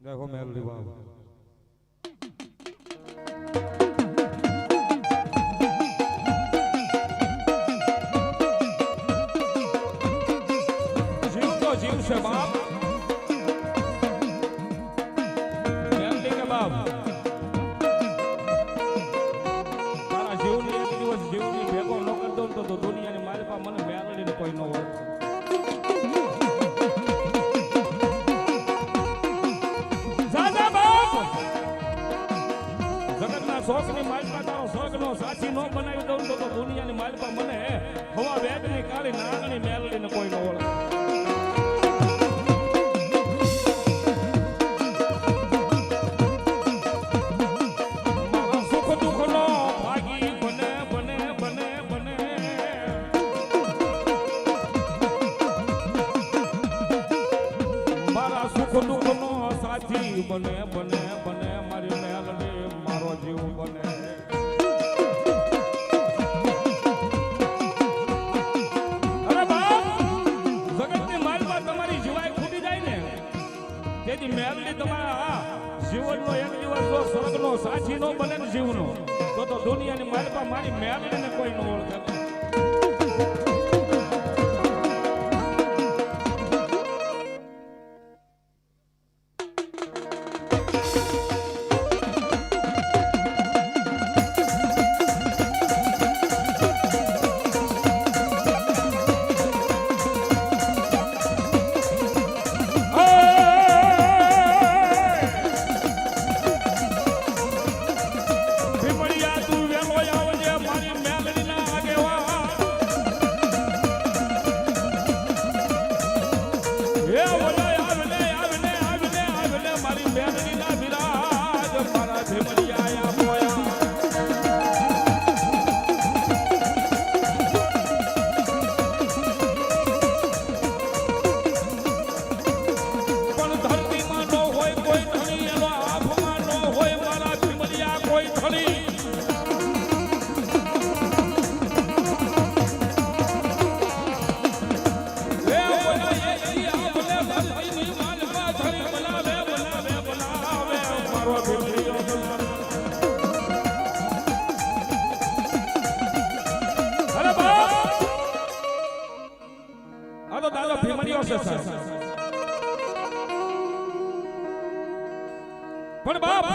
देखो मेलडी बाबा जीव तो जीव से बाप मेलडी के बाप तारा जीवनी एक दिवस जीवनी भेगो न कर दो तो दुनिया ની માલપા મને મેલડી ને કોઈ ન હોય શોખની માલપા તારો શોખનો સાચી નો બનાવી દઉં તો દુનિયાની માલપા મને હવા વેદની કાળી નાગણી મેલડીને કોઈ ન ઓળખે મારા સુખ દુઃખનો ભાગી બને બને બને બને મારા સુખ દુઃખનો સાચી બને બને બને મારી મેલડી જીવ બને અરે બાપ જગતની માલપા તમારી જીવાય ખૂટી જાય ને તેથી મેલડી તમારા જીવનનો એક દિવસ જો સ્વર્ગનો સાચી નો બને ને જીવનો તો દુનિયાની માલપા મારી મેલડીને કોઈ ન ઓળખે પણ બાપ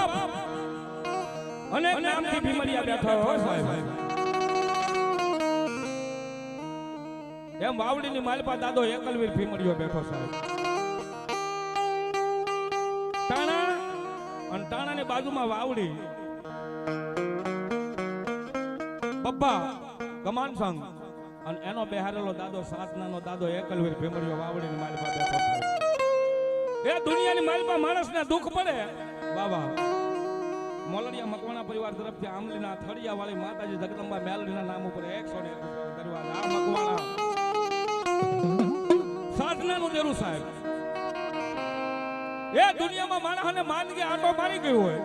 અનેક નામથી ભીમડિયા બેઠા હોય સાહેબ એમ વાવડીની માલપા દાદો એકલવીર ભીમડિયો બેઠો સાહેબ ટાણા અને ટાણાની બાજુમાં વાવડી પપ્પા કમાન સંગ અને એનો બેહારેલો દાદો સાતનાનો દાદો એકલવીર ભીમડિયો વાવડીની માલપા બેઠો સાહેબ એ દુનિયાની માલપા માણસને દુઃખ પડે બાબા મોલડિયા મકવાણા પરિવાર તરફથી આમલીના થળિયા વાળી માતાજી જગદંબા મેલડીના નામ ઉપર 101 દરવાજા આ મકવાણા સાધનાનું દેરું સાહેબ એ દુનિયામાં માણસને માંદગી આંટો મારી ગયો હોય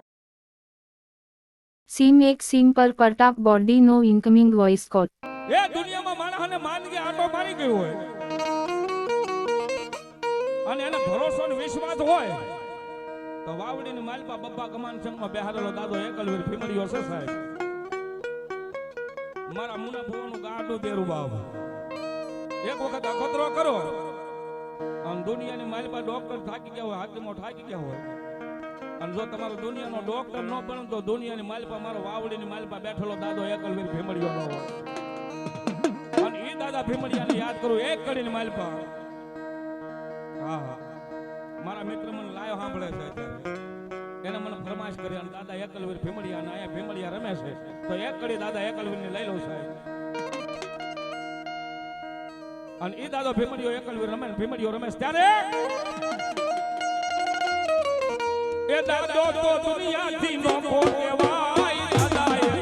સિમ એક સિમ પર પ્રતાપ બોડી નો ઇનકમિંગ વોઇસ કોલ એ દુનિયામાં માણસને માંદગી આંટો મારી ગયો હોય અને એને ભરોસો ને વિશ્વાસ હોય તો વાવડીની માલપા બબ્બા કમાન સંગમાં બેહારેલો દાદો એકલવીર ભીમડિયો છે સાહેબ મારા મુના ભુવાનું ગાડું દેરું બાપ એક વખત અખતરો કરો અને દુનિયાની માલપા ડોક્ટર થાકી ગયા હોય હાકીમો થાકી ગયા હોય અને જો તમારો દુનિયાનો ડોક્ટર ન બને તો દુનિયાની માલપા મારો વાવડીની માલપા બેઠેલો દાદો એકલવીર ભીમડિયો ન હોય અને એ દાદા ભીમડિયાને યાદ કરું એક કડીની માલપા હા મારા મિત્ર મને લાયો સાંભળે છે એને મને ફરમાઈશ કરી અને દાદા એકલવીર ભીમડિયા અને અહીંયા ભીમડિયા રમે છે તો એક કડી દાદા એકલવીરને લઈ લઉં સાહેબ અને એ દાદો ભીમડિયો એકલવીર રમે ભીમડિયો રમેશ ત્યારે એ દાદો તો દુનિયાથી નો કહેવાય દાદા